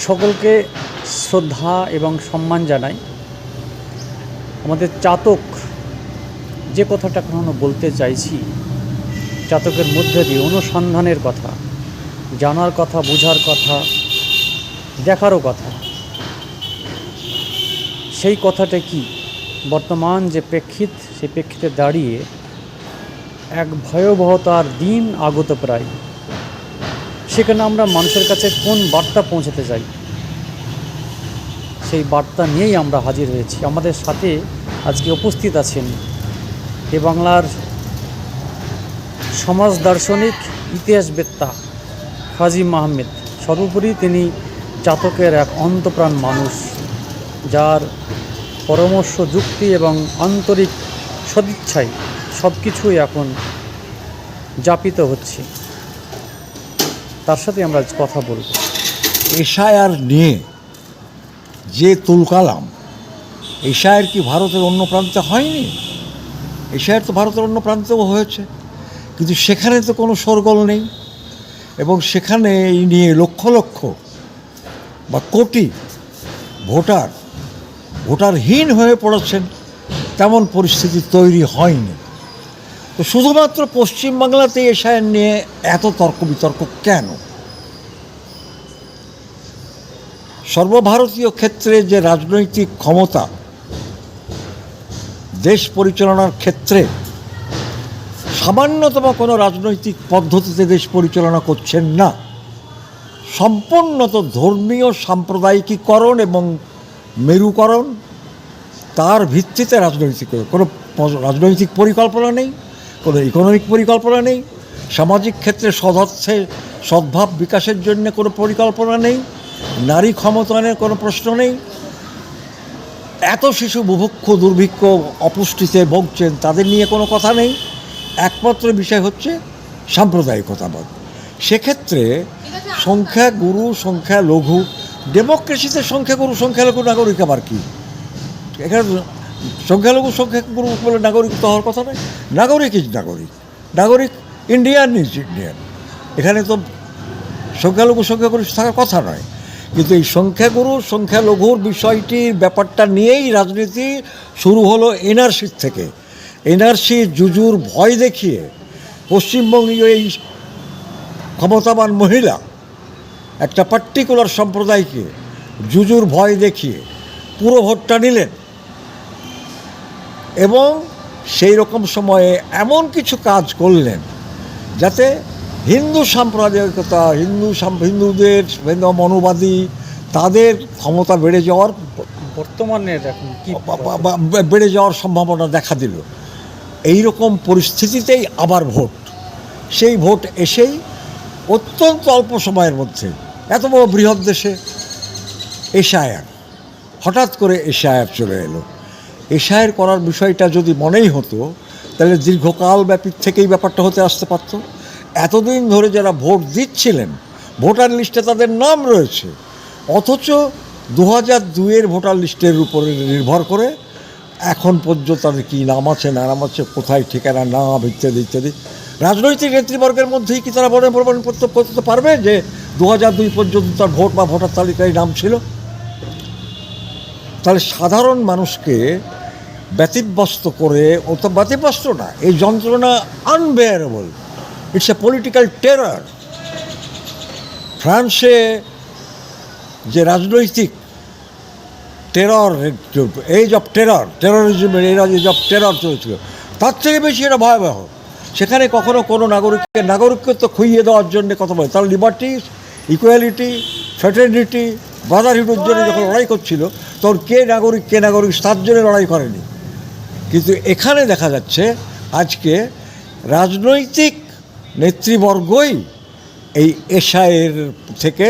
সকলকে শ্রদ্ধা এবং সম্মান জানাই। আমাদের চাতক যে কথাটা কখনো বলতে চাইছি, চাতকের মধ্যে দিয়ে অনুসন্ধানের কথা, জানার কথা, বোঝার কথা, দেখারও কথা, সেই কথাটা কি বর্তমান যে প্রেক্ষিত, সেই প্রেক্ষিতে দাঁড়িয়ে এক ভয়াবহতার দিন আগত প্রায়। সেখানে আমরা মানুষের কাছে কোন বার্তা পৌঁছাতে চাই, সেই বার্তা নিয়েই আমরা হাজির হয়েছি। আমাদের সাথে আজকে উপস্থিত আছেন এ বাংলার সমাজ দার্শনিক, ইতিহাসবেত্তা ফাজিম আহমেদ। সর্বোপরি তিনি চাতকের এক অন্তপ্রাণ মানুষ, যার পরামর্শ, যুক্তি এবং আন্তরিক সদিচ্ছায় সব কিছুই এখন যাপিত হচ্ছে। তার সাথে আমরা কথা বলব। এশায়ার নিয়ে যে তুলকালাম, এশায়ার কি ভারতের অন্য প্রান্তে হয়নি? এশায়ার তো ভারতের অন্য প্রান্তেও হয়েছে, কিন্তু সেখানে তো কোনো শোরগোল নেই। এবং সেখানে এই নিয়ে লক্ষ লক্ষ বা কোটি ভোটারহীন হয়ে পড়েছেন, তেমন পরিস্থিতি তৈরি হয়নি। তো শুধুমাত্র পশ্চিমবাংলাতে এশায়ার নিয়ে এত তর্ক বিতর্ক কেন? সর্বভারতীয় ক্ষেত্রে যে রাজনৈতিক ক্ষমতা দেশ পরিচালনার ক্ষেত্রে সামান্যতম কোনো রাজনৈতিক পদ্ধতিতে দেশ পরিচালনা করছেন না, সম্পূর্ণত ধর্মীয় সাম্প্রদায়িকীকরণ এবং মেরুকরণ, তার ভিত্তিতে কোনো রাজনৈতিক পরিকল্পনা নেই, কোনো ইকোনমিক পরিকল্পনা নেই, সামাজিক ক্ষেত্রে সদ্ভাব বিকাশের জন্য কোনো পরিকল্পনা নেই, নারী ক্ষমতায়নের কোনো প্রশ্ন নেই। এত শিশু বুভুক্ষ, দুর্ভিক্ষ, অপুষ্টিতে ভুগছেন, তাদের নিয়ে কোনো কথা নেই। একমাত্র বিষয় হচ্ছে সাম্প্রদায়িকতাবাদ। সেক্ষেত্রে সংখ্যাগুরু, সংখ্যালঘু, ডেমোক্রেসিতে সংখ্যাগুরু, সংখ্যালঘু, নাগরিক আবার কি? এখানে সংখ্যালঘু, সংখ্যাগুরু বলে নাগরিক তো হওয়ার কথা নয়। নাগরিক ইজ নাগরিক, নাগরিক ইন্ডিয়ান ইজ ইন্ডিয়ান। এখানে তো সংখ্যালঘু, সংখ্যাগুরু থাকার কথা নয়। কিন্তু এই সংখ্যাগুরু, সংখ্যালঘুর বিষয়টির ব্যাপারটা নিয়েই রাজনীতি শুরু হলো এনআরসির থেকে। এনআরসি জুজুর ভয় দেখিয়ে পশ্চিমবঙ্গীয় এই ক্ষমতাবান মহিলা একটা পার্টিকুলার সম্প্রদায়কে জুজুর ভয় দেখিয়ে পুরো ভোটটা নিলেন, এবং সেই রকম সময়ে এমন কিছু কাজ করলেন যাতে হিন্দু সাম্প্রদায়িকতা, হিন্দুদের মনোবাদী, তাদের ক্ষমতা বেড়ে যাওয়ার বর্তমানের এখন কি বেড়ে যাওয়ার সম্ভাবনা দেখা দিল। এই রকম পরিস্থিতিতেই আবার ভোট, সেই ভোট এসেই অত্যন্ত অল্প সময়ের মধ্যে এত বড় বৃহৎ দেশে এশায়ার, হঠাৎ করে এশায়ার চলে এলো। এশায়ার করার বিষয়টা যদি মনেই হতো, তাহলে দীর্ঘকাল ব্যাপী থেকেই ব্যাপারটা হতে আসতে পারত। এতদিন ধরে যারা ভোট দিচ্ছিলেন, ভোটার লিস্টে তাদের নাম রয়েছে, অথচ 2002-এর ভোটার লিস্টের উপরে নির্ভর করে এখন পর্যন্ত তাদের কী নাম আছে, না নাম আছে, কোথায় ঠিকানা, নাম, ইত্যাদি ইত্যাদি। রাজনৈতিক নেতৃবর্গের মধ্যেই কি তারা প্রমাণ করতে পারবে যে 2002 পর্যন্ত তার ভোট বা ভোটার তালিকায় নাম ছিল? তাহলে সাধারণ মানুষকে ব্যতিব্যস্ত করে, ও তো ব্যতিব্যস্ত না, এই যন্ত্রণা unbearable. It's a political terror. ফ্রান্সে যে রাজনৈতিক টেরর, এজ অফ টেরর, টেরোরিজমের এজ অফ টেরর চলেছিল, তার থেকে বেশি এটা ভয়াবহ। সেখানে কখনো কোনো নাগরিকত্ব খুইয়ে দেওয়ার জন্য কথা বলে, তার লিবার্টি, ইকুয়ালিটি, ফ্র্যাটার্নিটি, ব্রাদারহুডের জন্য যখন লড়াই করছিল, তখন কে নাগরিক তার জন্য লড়াই করেনি। কিন্তু এখানে দেখা যাচ্ছে আজকে রাজনৈতিক নেতৃবর্গই এই এশায়ের থেকে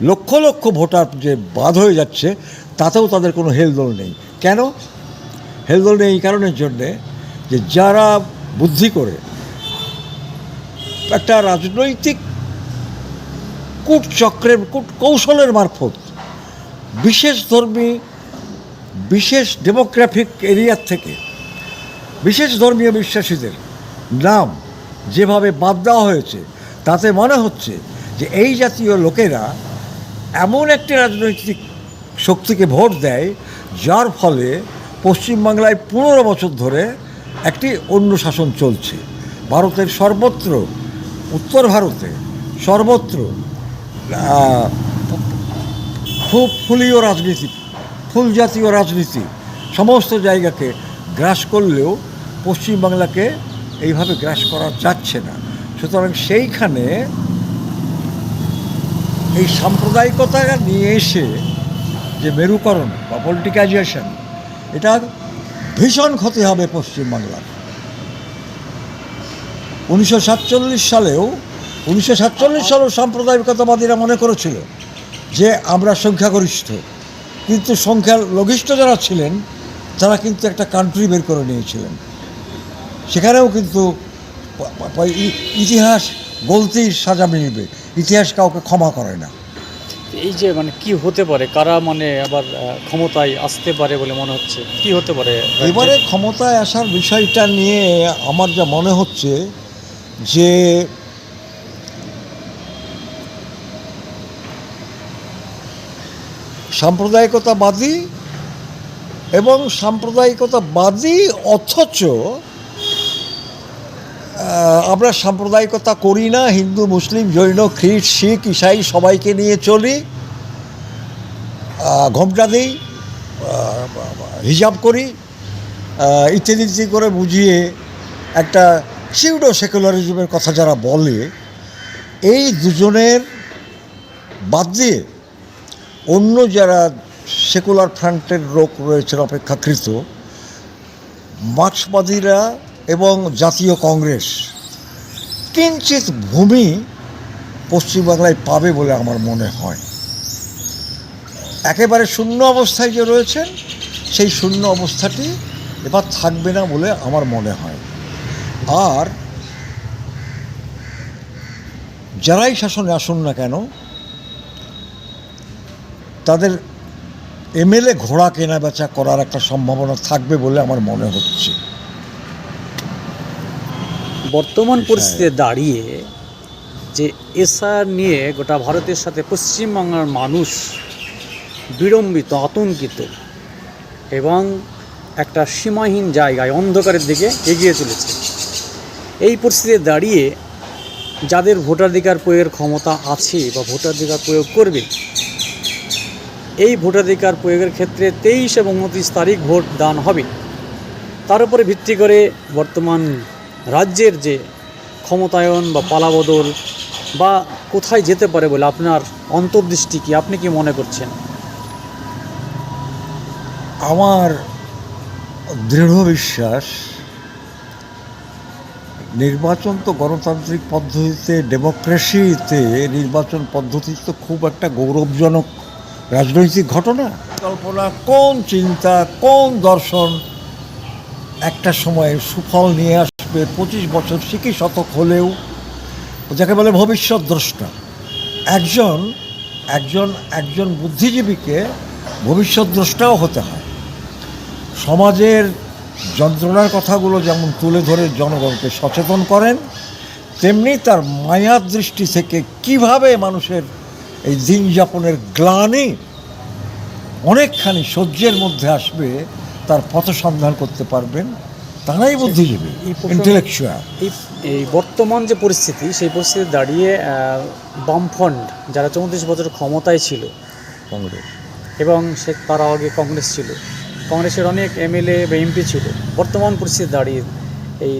লক্ষ লক্ষ ভোটার যে বাদ হয়ে যাচ্ছে, তাতেও তাদের কোনো হেলদোল নেই। কেন হেলদোল নেই? এই কারণের জন্যে যে যারা বুদ্ধি করে একটা রাজনৈতিক কূটচক্রের, কৌশলের মারফত বিশেষ ধর্মী, বিশেষ ডেমোগ্রাফিক এরিয়ার থেকে বিশেষ ধর্মীয় বিশ্বাসীদের নাম যেভাবে বাদ দেওয়া হয়েছে, তাতে মনে হচ্ছে যে এই জাতীয় লোকেরা এমন একটি রাজনৈতিক শক্তিকে ভোট দেয় যার ফলে পশ্চিমবাংলায় 15 বছর ধরে একটি অন্য শাসন চলছে। ভারতের সর্বত্র, উত্তর ভারতে সর্বত্র ফুলীয় রাজনীতি, ফুল জাতীয় রাজনীতি সমস্ত জায়গাকে গ্রাস করলেও পশ্চিমবাংলাকে এইভাবে গ্রাস করা যাচ্ছে না। সুতরাং সেইখানে এই সাম্প্রদায়িকতা নিয়ে এসে যে মেরুকরণ বা পলিটিকাইজেশন, এটা ভীষণ ক্ষতি হবে পশ্চিমবাংলার। 1947 সালেও সাম্প্রদায়িকতাবাদীরা মনে করেছিল যে আমরা সংখ্যাগরিষ্ঠ, কিন্তু সংখ্যালঘিষ্ঠ যারা ছিলেন তারা কিন্তু একটা কান্ট্রি বের করে নিয়েছিলেন। সেখানেও কিন্তু ইতিহাস গলতির সাজা মিলবে, ইতিহাস কাউকে ক্ষমা করে না। এই যে মানে কি হতে পারে, কারা মানে আবার ক্ষমতায় আসতে পারে বলে মনে হচ্ছে, কি হতে পারে এবারে ক্ষমতায় আসার বিষয়টা নিয়ে আমার যা মনে হচ্ছে যে সাম্প্রদায়িকতাবাদী অথচ আমরা সাম্প্রদায়িকতা করি না, হিন্দু মুসলিম জৈন খ্রিস্ট শিখ ইসাই সবাইকে নিয়ে চলি, ঘোমটা দিই, হিজাব করি, ইত্যাদি করে বুঝিয়ে একটা সিউডো সেকুলারিজমের কথা যারা বলে, এই দুজনের বাদ দিয়ে অন্য যারা সেকুলার ফ্রন্টের লোক রয়েছেন অপেক্ষাকৃত, মার্ক্সবাদীরা এবং জাতীয় কংগ্রেস কিঞ্চিৎ ভূমি পশ্চিমবাংলায় পাবে বলে আমার মনে হয়। একেবারে শূন্য অবস্থায় যে রয়েছেন সেই শূন্য অবস্থাটি এবার থাকবে না বলে আমার মনে হয়। আর যারাই শাসনে আসুন না কেন, তাদের এমএলএ ঘোড়া কেনা বেচা করার একটা সম্ভাবনা থাকবে বলে আমার মনে হচ্ছে। বর্তমান পরিস্থিতিতে দাঁড়িয়ে যে এসআর নিয়ে গোটা ভারতের সাথে পশ্চিমবাংলার মানুষ বিড়ম্বিত, আতঙ্কিত এবং একটা সীমাহীন জায়গায় অন্ধকারের দিকে এগিয়ে চলেছে। এই পরিস্থিতিতে দাঁড়িয়ে যাদের ভোটাধিকার প্রয়োগের ক্ষমতা আছে বা ভোটাধিকার প্রয়োগ করবে, এই ভোটাধিকার প্রয়োগের ক্ষেত্রে 23 এবং 29 তারিখ ভোট দান হবে। তার উপরে ভিত্তি করে বর্তমান রাজ্যের যে ক্ষমতায়ন বা পালাবদল বা কোথায় যেতে পারে বলে আপনার অন্তর্দৃষ্টি কি, আপনি কি মনে করছেন? আমার দৃঢ় বিশ্বাস, নির্বাচন তো গণতান্ত্রিক পদ্ধতিতে, ডেমোক্রেসিতে নির্বাচন পদ্ধতি তো খুব একটা গৌরবজনক রাজনৈতিক ঘটনা। কল্পনা, কোন চিন্তা, কোন দর্শন একটা সময়ে সুফল নিয়ে আসবে, 25 বছর শিকি শতক হলেও, যাকে বলে ভবিষ্যৎ দ্রষ্টা। একজন বুদ্ধিজীবীকে ভবিষ্যৎ দ্রষ্টাও হতে হয়। সমাজের যন্ত্রণার কথাগুলো যেমন তুলে ধরে জনগণকে সচেতন করেন, তেমনি তার মায়ার দৃষ্টি থেকে কিভাবে মানুষের এই দিন যাপনের গ্লানি অনেকখানি সহ্যের মধ্যে আসবে তার পথ সন্ধান করতে পারবেন, তারাই বুদ্ধিজীবী, ইন্টেলেকচুয়াল। এই বর্তমান যে পরিস্থিতি, সেই পরিস্থিতিতে দাঁড়িয়ে বামফ্রন্ট যারা 34 বছর ক্ষমতায় ছিল, কংগ্রেস এবং তার আগে কংগ্রেস ছিল, কংগ্রেসের অনেক এমএলএ বা এমপি ছিল, বর্তমান পরিস্থিতি দাঁড়িয়ে এই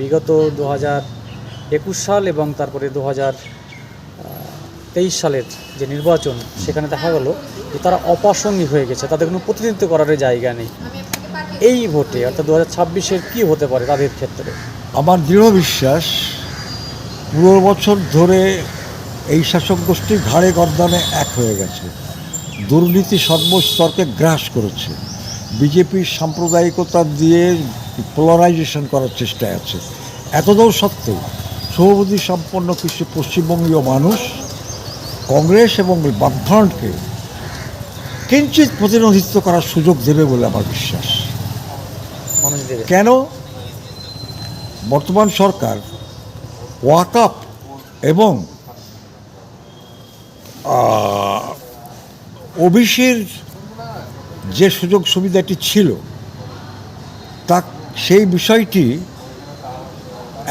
বিগত 2021 সাল এবং তারপরে 2023 সালের যে নির্বাচন, সেখানে দেখা গেল যে তারা অপ্রাসঙ্গিক হয়ে গেছে, তাদের কোনো প্রতিনিধিত্ব করার জায়গা নেই। এই ভোটে অর্থাৎ 2026-এর কী হতে পারে তাদের ক্ষেত্রে? আমার দৃঢ় বিশ্বাস, পুরো বছর ধরে এই শাসক গোষ্ঠী ঘাড়ে গর্দানে এক হয়ে গেছে। দুর্নীতি সর্বস্তরকে গ্রাস করেছে। বিজেপির সাম্প্রদায়িকতা দিয়ে পোলারাইজেশন করার চেষ্টায় আছে। এতদূর সত্ত্বেও সৌবুদ্ধি সম্পন্ন কিছু পশ্চিমবঙ্গীয় মানুষ কংগ্রেস এবং বামফ্রন্টকে কিঞ্চিৎ প্রতিনিধিত্ব করার সুযোগ দেবে বলে আমার বিশ্বাস। কেন? বর্তমান সরকার ওয়াকফ এবং ওবিসির যে সুযোগ সুবিধাটি ছিল তা সেই বিষয়টি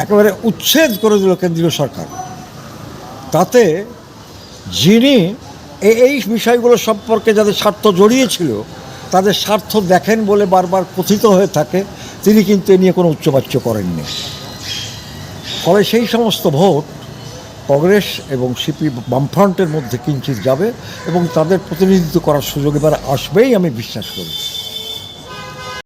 একেবারে উচ্ছেদ করে দিল কেন্দ্রীয় সরকার। তাতে যিনি এই বিষয়গুলো সম্পর্কে যাদের স্বার্থ জড়িয়েছিল তাদের স্বার্থ দেখেন বলে বারবার কথিত হয়ে থাকে, তিনি কিন্তু এ নিয়ে কোনো উচ্চবাচ্য করেননি। ফলে সেই সমস্ত ভোট কংগ্রেস এবং সিপি বামফ্রন্টের মধ্যে কিঞ্চিত যাবে এবং তাদের প্রতিনিধিত্ব করার সুযোগ এবার আসবেই আমি বিশ্বাস করি।